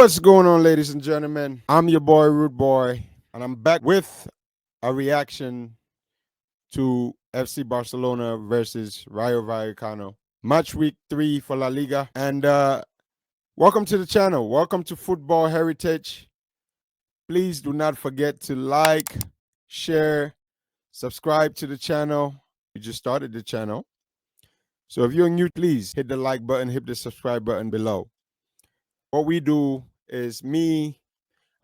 What's going on, ladies and gentlemen? I'm your boy, Rude Boy, and I'm back with a reaction to FC Barcelona versus Rayo Vallecano. Match week 3 for La Liga. And welcome to the channel. Welcome to Football Heritage. Please do not forget to like, share, subscribe to the channel. We just started the channel. So if you're new, please hit the like button, hit the subscribe button below. What we do is me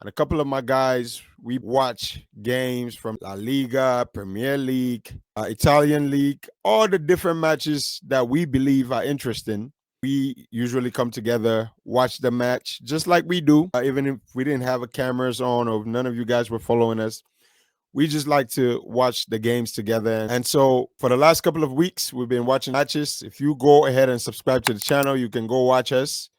and a couple of my guys, we watch games from La Liga, Premier League, Italian League, all the different matches that we believe are interesting. We usually come together, watch the match, just like we do, even if we didn't have a cameras on or if none of you guys were following us. We just like to watch the games together. And so for the last couple of weeks, we've been watching matches. If you go ahead and subscribe to the channel, you can go watch us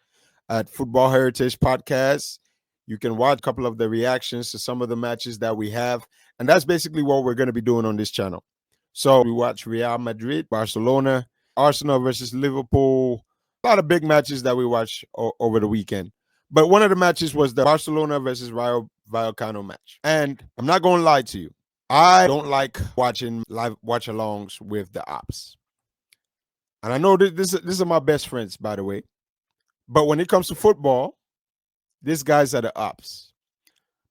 at Football Heritage Podcast. You can watch a couple of the reactions to some of the matches that we have. And that's basically what we're going to be doing on this channel. So we watch Real Madrid, Barcelona, Arsenal versus Liverpool. A lot of big matches that we watched over the weekend. But one of the matches was the Barcelona versus Rayo Vallecano match. And I'm not going to lie to you. I don't like watching live watch-alongs with the ops. And I know these are my best friends, by the way. But when it comes to football, these guys are the ops.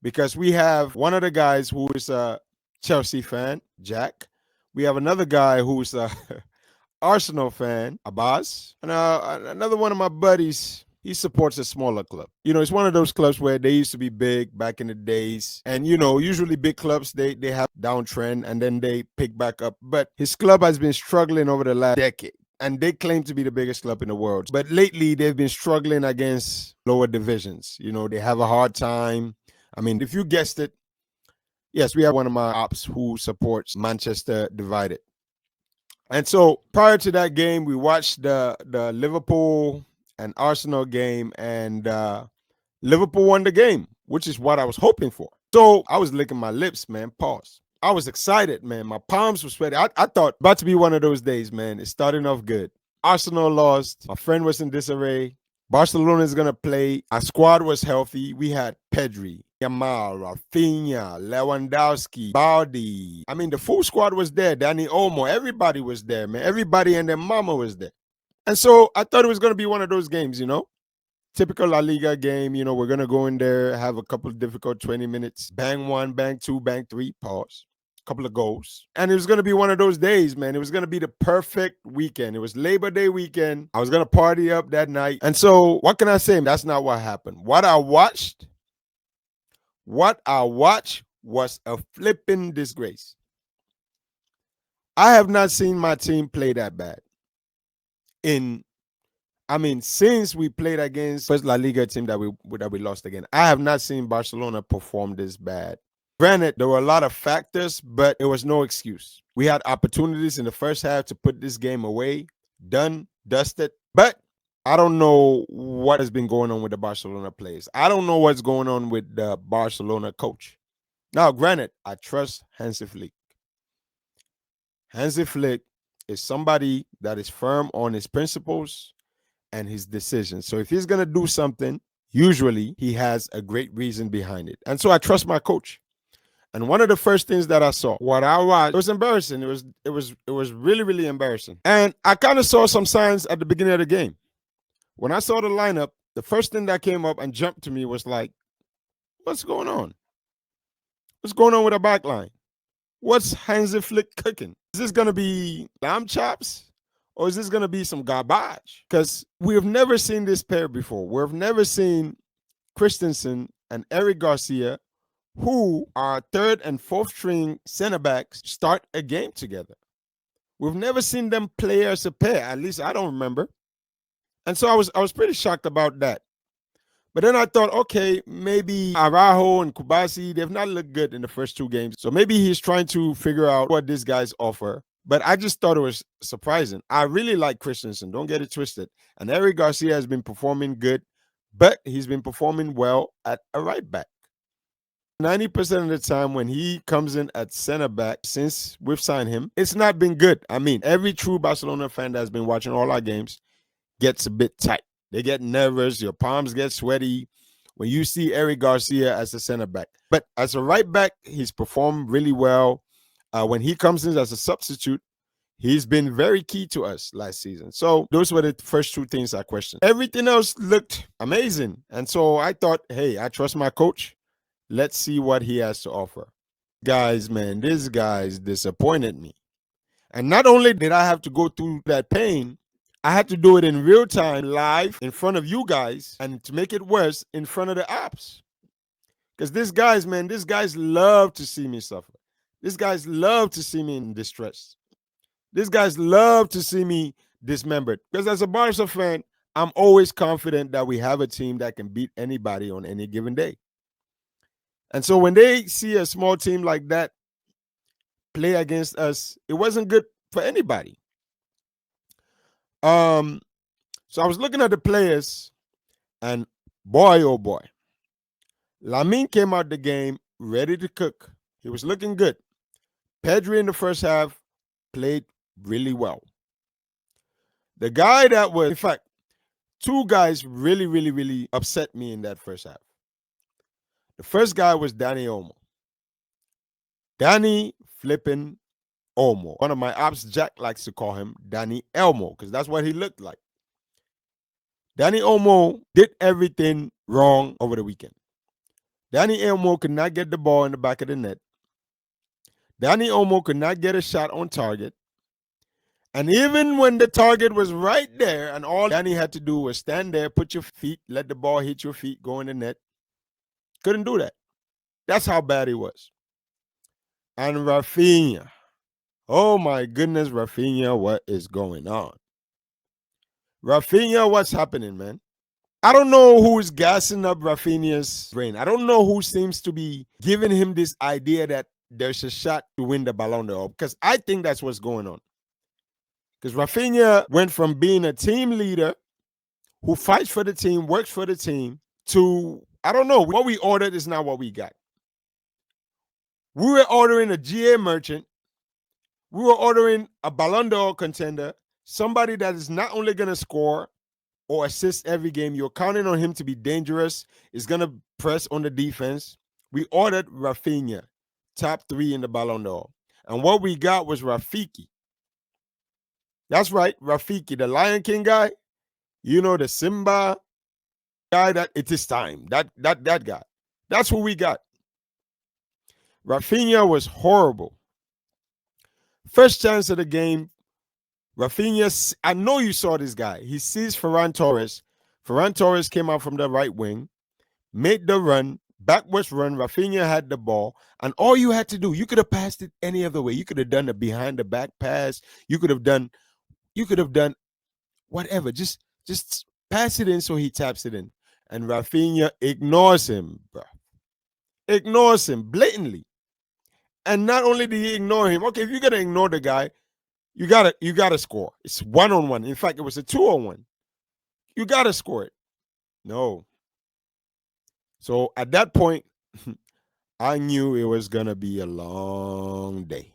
Because we have one of the guys who is a Chelsea fan, Jack. We have another guy who's a Arsenal fan, Abbas. And another one of my buddies, he supports a smaller club. You know, it's one of those clubs where they used to be big back in the days. And, you know, usually big clubs, they have downtrend and then they pick back up. But his club has been struggling over the last decade. And they claim to be the biggest club in the world. But lately, they've been struggling against lower divisions. You know, they have a hard time. I mean, if you guessed it, yes, we have one of my ops who supports Manchester Divided. And so prior to that game, we watched the Liverpool and Arsenal game, and Liverpool won the game, which is what I was hoping for. So I was licking my lips, man. Pause. I was excited, man. My palms were sweaty. I thought about to be one of those days, man. It's starting off good. Arsenal lost. My friend was in disarray. Barcelona is going to play. Our squad was healthy. We had Pedri, Yamal, Rafinha, Lewandowski, Baldi. I mean, the full squad was there. Danny Olmo. Everybody was there, man. Everybody and their mama was there. And so I thought it was going to be one of those games, you know. Typical La Liga game, you know, we're going to go in there, have a couple of difficult 20 minutes, bang one, bang two, bang three, pause. Couple of goals. And it was going to be one of those days, man. It was going to be the perfect weekend. It was Labor Day weekend. I was going to party up that night. And so what can I say? That's not what happened. What I watched was a flipping disgrace. I have not seen my team play that bad. Since we played against first La Liga team that we lost again, I have not seen Barcelona perform this bad. Granted, there were a lot of factors, but it was no excuse. We had opportunities in the first half to put this game away, done, dusted. But I don't know what has been going on with the Barcelona players. I don't know what's going on with the Barcelona coach. Now, granted, I trust Hansi Flick. Hansi Flick is somebody that is firm on his principles and his decisions. So if he's going to do something, usually he has a great reason behind it. And so I trust my coach. And one of the first things that I saw, what I watched, it was embarrassing. It was really, really embarrassing. And I kind of saw some signs at the beginning of the game. When I saw the lineup, the first thing that came up and jumped to me was like, what's going on? What's going on with the back line? What's Hansi Flick cooking? Is this going to be lamb chops? Or is this going to be some garbage? Because we've never seen this pair before. We've never seen Christensen and Eric Garcia, who are third and fourth string center backs, start a game together. We've never seen them play as a pair. At least I don't remember. And so I was pretty shocked about that. But then I thought, okay, maybe Araujo and Kubasi, they've not looked good in the first two games. So maybe he's trying to figure out what these guys offer. But I just thought it was surprising. I really like Christensen. Don't get it twisted. And Eric Garcia has been performing good, but he's been performing well at a right back. 90% of the time when he comes in at center back, since we've signed him, it's not been good. I mean, every true Barcelona fan that's been watching all our games gets a bit tight. They get nervous. Your palms get sweaty. when you see Eric Garcia as a center back. But as a right back, he's performed really well. When he comes in as a substitute, he's been very key to us last season. So those were the first two things I questioned. Everything else looked amazing. And so I thought, hey, I trust my coach. Let's see what he has to offer. Guys, man, these guys disappointed me. And not only did I have to go through that pain, I had to do it in real time, live, in front of you guys, and to make it worse, in front of the apps. Because these guys, man, these guys love to see me suffer. These guys love to see me in distress. These guys love to see me dismembered. Because as a Barca fan, I'm always confident that we have a team that can beat anybody on any given day. And so when they see a small team like that play against us, it wasn't good for anybody. So I was looking at the players, and boy, oh boy, Lamine came out the game ready to cook. He was looking good. Pedri in the first half played really well. The guy that was, in fact, two guys really upset me in that first half. The first guy was Dani Olmo. Dani flipping Olmo. One of my ops, Jack, likes to call him Dani Elmo because that's what he looked like. Dani Olmo did everything wrong over the weekend. Dani Olmo could not get the ball in the back of the net. Dani Olmo could not get a shot on target. And even when the target was right there and all Dani had to do was stand there, put your feet, let the ball hit your feet, go in the net, couldn't do that. That's how bad he was. And Rafinha. Oh my goodness, Rafinha, what is going on? Rafinha, what's happening, man? I don't know who's gassing up Rafinha's brain. I don't know who seems to be giving him this idea that there's a shot to win the Ballon d'Or, because I think that's what's going on. Because Rafinha went from being a team leader who fights for the team, works for the team, to, I don't know, what we ordered is not what we got. We were ordering a GA merchant. We were ordering a Ballon d'Or contender, somebody that is not only going to score or assist every game. You're counting on him to be dangerous. Is going to press on the defense. We ordered Rafinha, top 3 in the Ballon d'Or. And what we got was Rafiki. That's right, Rafiki, the Lion King guy. You know, the Simba guy that it is time. That guy. That's who we got. Rafinha was horrible. First chance of the game, Rafinha, I know you saw this guy. He sees Ferran Torres. Ferran Torres came out from the right wing, made the run, backwards run. Rafinha had the ball, and all you had to do, you could have passed it any other way. You could have done a behind the back pass. You could have done whatever. Just pass it in so he taps it in. And Rafinha ignores him, bro. Ignores him blatantly. And not only did he ignore him, okay, if you're gonna ignore the guy, you gotta score. It's 1-on-1. In fact, it was a 2-on-1. You gotta score it. No. So at that point, I knew it was gonna be a long day.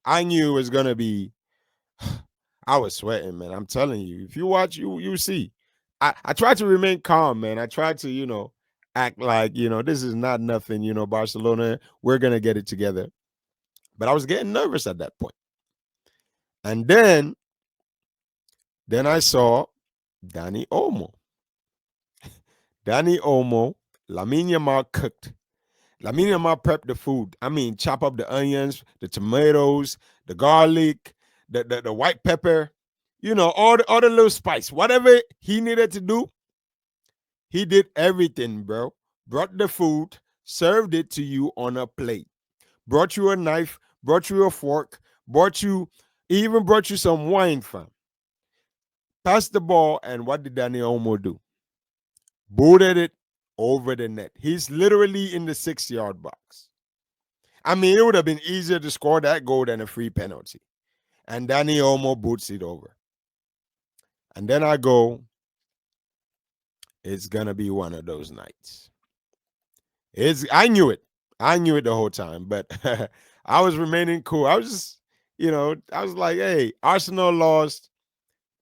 I knew it was gonna be. I was sweating, man. I'm telling you. If you watch, you see. I tried to remain calm, man. I tried to, act like, this is not nothing, Barcelona, we're going to get it together. But I was getting nervous at that point. And then I saw Dani Olmo. Dani Olmo, Lamine Yamal cooked. Lamine Yamal prepped the food. I mean, chop up the onions, the tomatoes, the garlic, the white pepper, all the little spice. Whatever he needed to do, he did everything, bro. Brought the food, served it to you on a plate. Brought you a knife, brought you a fork, even brought you some wine, fam. Passed the ball, and what did Dani Olmo do? Booted it over the net. He's literally in the 6-yard box. I mean, it would have been easier to score that goal than a free penalty. And Dani Olmo boots it over. And then I go, it's going to be one of those nights. I knew it. I knew it the whole time, but I was remaining cool. I was just, I was like, hey, Arsenal lost.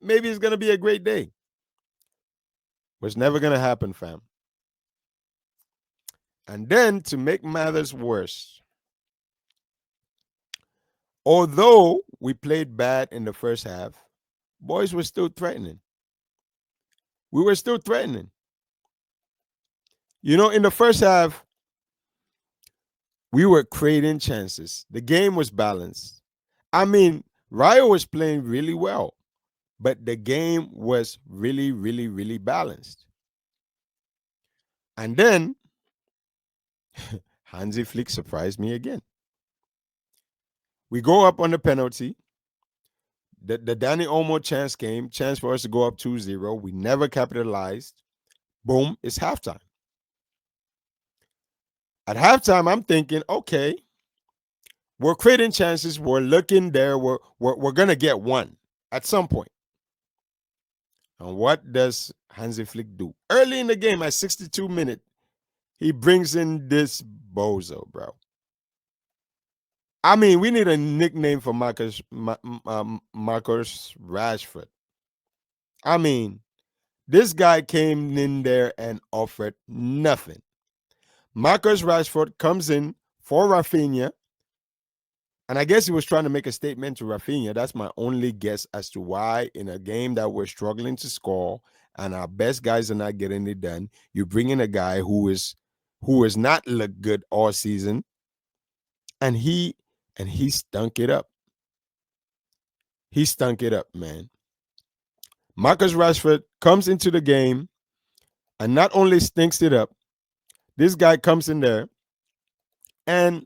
Maybe it's going to be a great day. Was never going to happen, fam. And then to make matters worse, although we played bad in the first half, boys were still threatening. We were still threatening. In the first half, we were creating chances. The game was balanced. I mean, Rayo was playing really well, but the game was really, really, really balanced. And then Hansi Flick surprised me again. We go up on the penalty. The Danny Olmo chance for us to go up 2-0. We never capitalized. Boom, it's halftime. At halftime, I'm thinking, okay, we're creating chances. We're looking there. We're going to get one at some point. And what does Hansi Flick do? Early in the game, at 62 minutes, he brings in this bozo, bro. I mean, we need a nickname for Marcus Rashford. I mean, this guy came in there and offered nothing. Marcus Rashford comes in for Rafinha, and I guess he was trying to make a statement to Rafinha. That's my only guess as to why, in a game that we're struggling to score and our best guys are not getting it done, you bring in a guy who is not looked good all season, and he stunk it up. He stunk it up, man. Marcus Rashford comes into the game and not only stinks it up, this guy comes in there and,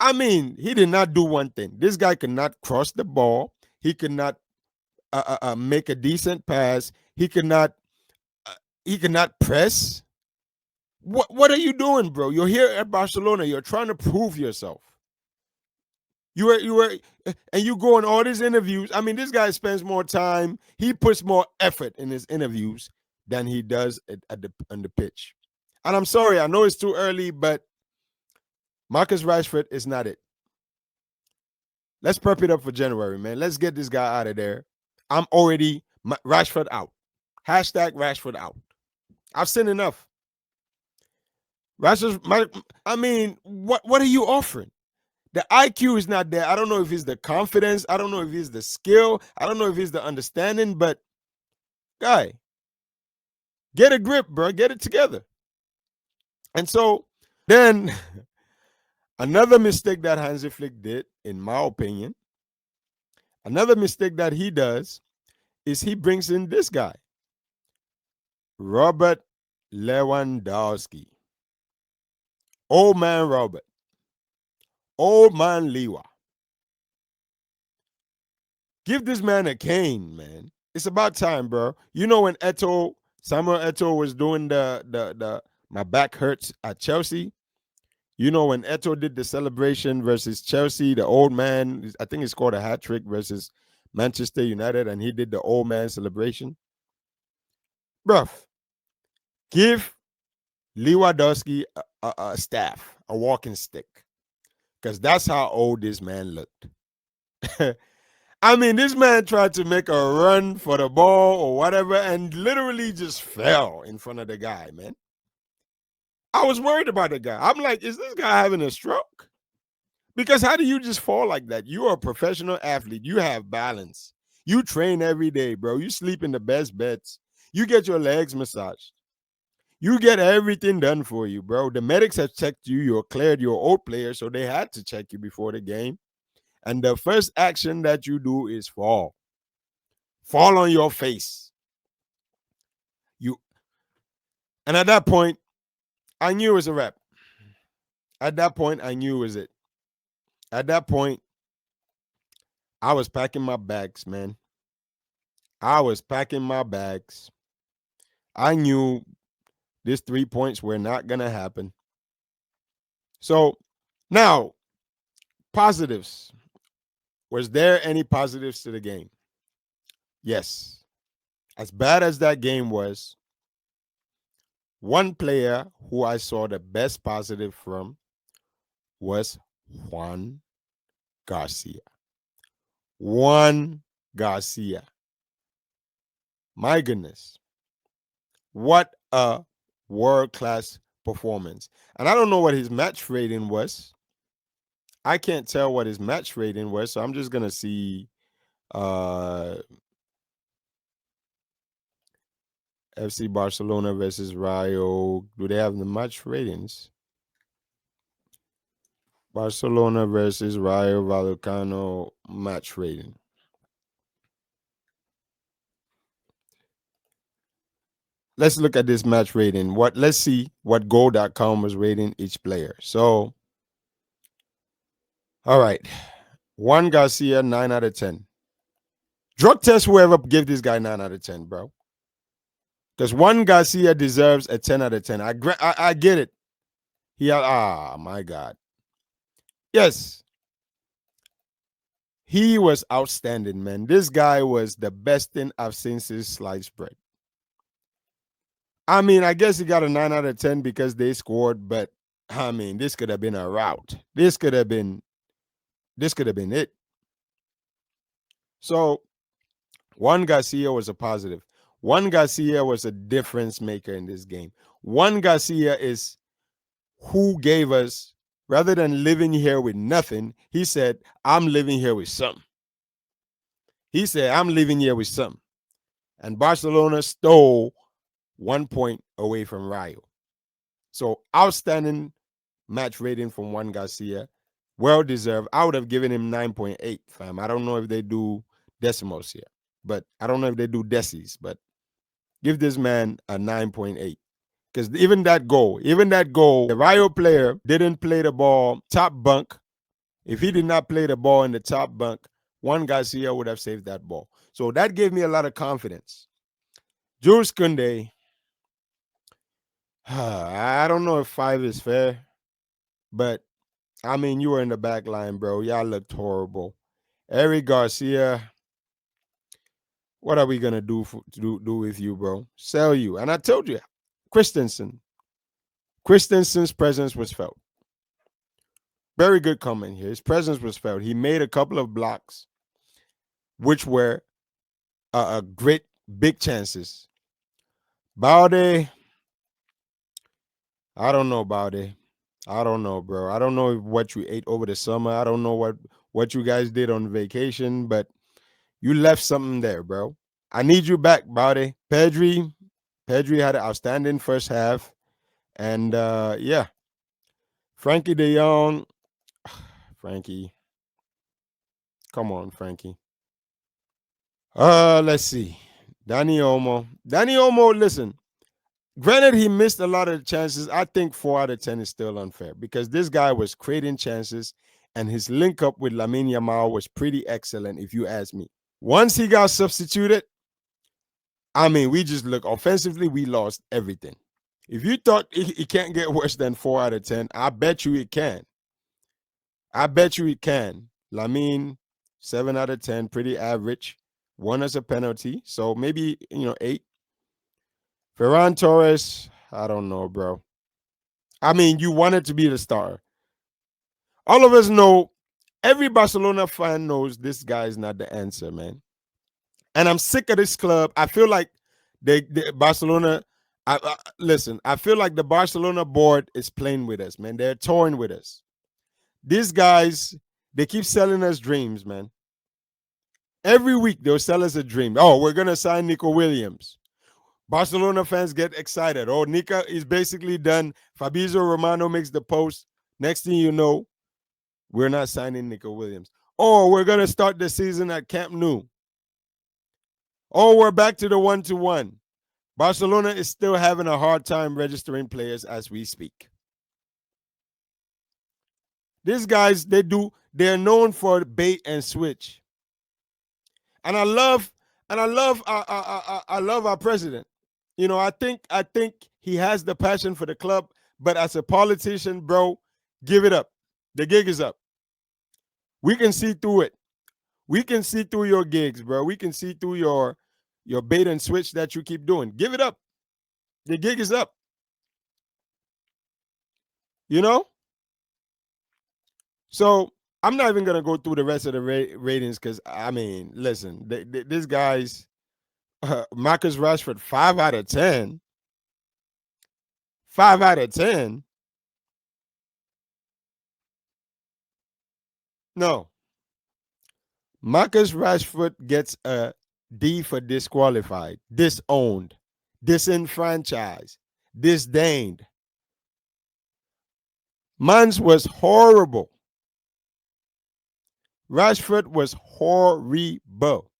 I mean, he did not do one thing. This guy could not cross the ball. He could not make a decent pass. He could not press. What are you doing, bro? You're here at Barcelona. You're trying to prove yourself. You were, and you go on all these interviews. I mean, this guy spends more time. He puts more effort in his interviews than he does on the pitch. And I'm sorry, I know it's too early, but Marcus Rashford is not it. Let's prep it up for January, man. Let's get this guy out of there. I'm already Rashford out. Hashtag Rashford out. I've seen enough. Rashford, I mean, what are you offering? The IQ is not there. I don't know if it's the confidence. I don't know if it's the skill. I don't know if it's the understanding, but guy, get a grip, bro. Get it together. And so then another mistake that Hansi Flick did, in my opinion, another mistake that he does is he brings in this guy, Robert Lewandowski. Old man Robert. Old man Lewa. Give this man a cane, man. It's about time, bro. You know when Samuel Eto'o was doing the my back hurts at Chelsea? You know when Eto'o did the celebration versus Chelsea, the old man, I think he scored a hat trick versus Manchester United, and he did the old man celebration? Bruh, give Lewandowski a staff, a walking stick, because that's how old this man looked. I mean, this man tried to make a run for the ball or whatever and literally just fell in front of the guy, man. I was worried about the guy. I'm like, is this guy having a stroke? Because how do you just fall like that? You are a professional athlete. You have balance. You train every day, bro. You sleep in the best beds. You get your legs massaged. You get everything done for you, bro. The medics have checked you. You're cleared. You're an old player, so they had to check you before the game. And the first action that you do is fall. Fall on your face. And at that point, I knew it was a wrap. At that point, I knew it was it. At that point, I was packing my bags, man. I was packing my bags. I knew these 3 points were not going to happen. So now, positives. Was there any positives to the game? Yes. As bad as that game was, one player who I saw the best positive from was Joan Garcia. Juan Garcia. My goodness. What a world-class performance. And I don't know what his match rating was. I can't tell what his match rating was, so I'm just gonna see FC Barcelona versus Rayo. Do they have the match ratings? Barcelona versus Rayo Vallecano match rating. Let's look at this match rating. Let's see what goal.com was rating each player. So, all right. Juan Garcia, 9 out of 10. Drug test whoever give this guy 9 out of 10, bro. Because Juan Garcia deserves a 10 out of 10. I get it. My God. Yes. He was outstanding, man. This guy was the best thing I've seen since sliced bread. I mean, I guess he got a 9 out of 10 because they scored, but I mean, this could have been a rout. This could have been it. So Juan Garcia was a positive. Juan Garcia was a difference maker in this game. Juan Garcia is who gave us, rather than living here with nothing, he said, I'm living here with something. He said, I'm living here with something. And Barcelona stole 1 point away from Rayo. So outstanding match rating from Juan Garcia. Well deserved. I would have given him 9.8, fam. I don't know if they do decimals here, but I don't know if they do decis, but give this man a 9.8. Because even that goal, the Rayo player didn't play the ball top bunk. If he did not play the ball in the top bunk, Juan Garcia would have saved that ball. So that gave me a lot of confidence. Jules Koundé, I don't know if 5 is fair, but I mean, you were in the back line, bro. Y'all looked horrible. Eric Garcia, what are we going to do with you, bro? Sell you. And I told you, Christensen's presence was felt. Very good comment here. His presence was felt. He made a couple of blocks, which were great big chances. Balde, I don't know, Balde. I don't know, bro. I don't know what you ate over the summer. I don't know what you guys did on vacation, but you left something there, bro. I need you back, Balde. Pedri had an outstanding first half. And yeah. Frankie de Jong. Frankie. Come on, Frankie. Let's see. Dani Olmo, listen. Granted, he missed a lot of chances. I think 4 out of 10 is still unfair because this guy was creating chances and his link up with Lamine Yamal was pretty excellent, if you ask me. Once he got substituted, I mean, we just look offensively, we lost everything. If you thought it can't get worse than 4 out of 10, I bet you it can. Lamine, 7 out of 10, pretty average. 1 as a penalty, so maybe 8. Ferran Torres, I don't know, bro. I mean, you wanted to be the star. All of us know, every Barcelona fan knows this guy is not the answer, man. And I'm sick of this club. I feel like Barcelona. Listen, I feel like the Barcelona board is playing with us, man. They're toying with us. These guys, they keep selling us dreams, man. Every week they'll sell us a dream. Oh, we're gonna sign Nico Williams. Barcelona fans get excited. Oh, Nika is basically done. Fabrizio Romano makes the post. Next thing you know, we're not signing Nico Williams. Oh, we're gonna start the season at Camp Nou. Oh, we're back to the 1-1. Barcelona is still having a hard time registering players as we speak. These guys, they're known for bait and switch. And I love our president. I think he has the passion for the club, but as a politician, bro, give it up. The gig is up. We can see through it. We can see through your gigs, bro. We can see through your bait and switch that you keep doing. Give it up. The gig is up. So I'm not even gonna go through the rest of the ratings because I mean, listen, this guy's Marcus Rashford 5 out of 10. 5 out of 10? No. Marcus Rashford gets a D for disqualified, disowned, disenfranchised, disdained. Mans was horrible. Rashford was horrible.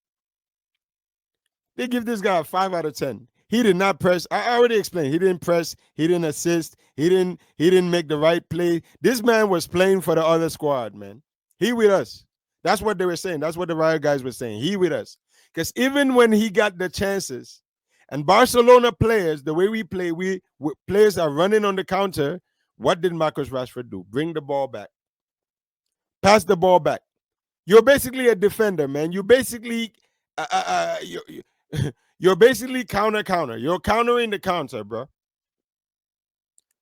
They give this guy a 5 out of 10. He did not press. I already explained. He didn't press. He didn't assist. He didn't make the right play. This man was playing for the other squad, man. He with us. That's what they were saying. That's what the Riot guys were saying. He with us. Because even when he got the chances, and Barcelona players, the way we play, players are running on the counter. What did Marcus Rashford do? Bring the ball back. Pass the ball back. You're basically a defender, man. You basically you're basically counter. You're countering the counter, bro.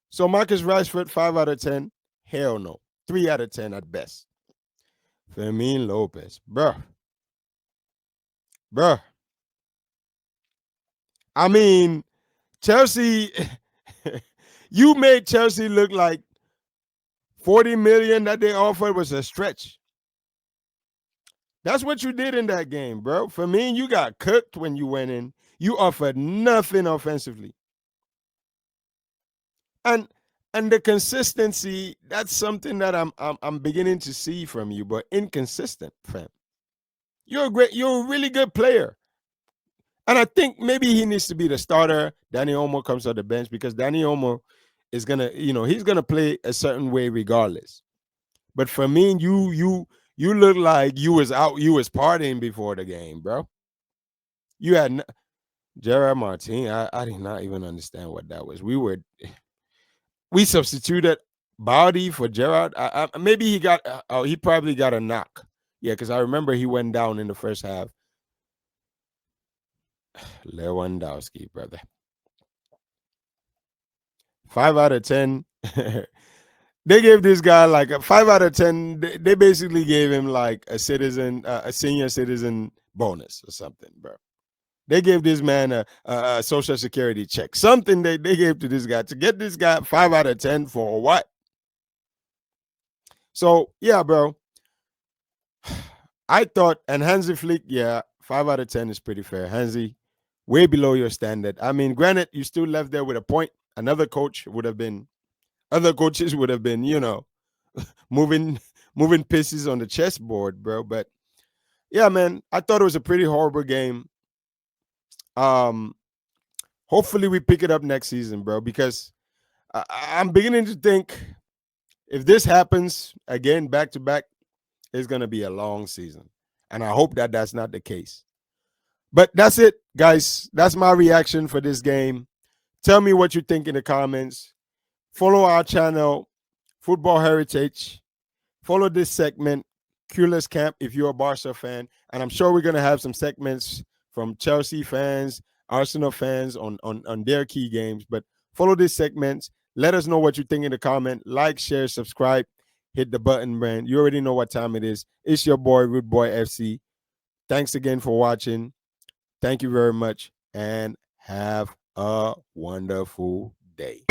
So Marcus Rashford, 5 out of 10. Hell no. 3 out of 10 at best. Fermin Lopez. Bruh. I mean, Chelsea, you made Chelsea look like 40 million that they offered was a stretch. That's what you did in that game, bro. For me, you got cooked when you went in. You offered nothing offensively. And the consistency, that's something that I'm beginning to see from you, but inconsistent, fam. You're a really good player. And I think maybe he needs to be the starter. Danny Olmo comes on the bench because Danny Olmo is gonna, he's gonna play a certain way regardless. But for me, you look like you was partying before the game, bro. You had Gerard Martin. I did not even understand what that was. We substituted Bowdy for Gerard. Maybe he probably got a knock. Yeah, because I remember he went down in the first half. Lewandowski, brother. 5 out of 10. They gave this guy like a 5 out of 10. They basically gave him like a senior citizen bonus or something, bro. They gave this man a social security check. Something they gave to this guy to get this guy 5 out of 10 for what? So, yeah, bro. I thought, and Hansi Flick, yeah, 5 out of 10 is pretty fair. Hansi, way below your standard. I mean, granted, you still left there with a point. Other coaches would have been, moving pieces on the chessboard, bro. But yeah, man, I thought it was a pretty horrible game. Hopefully we pick it up next season, bro, because I'm beginning to think if this happens again back to back, it's going to be a long season. And I hope that that's not the case. But that's it, guys. That's my reaction for this game. Tell me what you think in the comments. Follow our channel, Football Heritage. Follow this segment, Cureless Camp, if you're a Barca fan. And I'm sure we're going to have some segments from Chelsea fans, Arsenal fans on their key games. But follow this segment. Let us know what you think in the comment. Like, share, subscribe. Hit the button, man. You already know what time it is. It's your boy, Rude Boy FC. Thanks again for watching. Thank you very much, and have a wonderful day.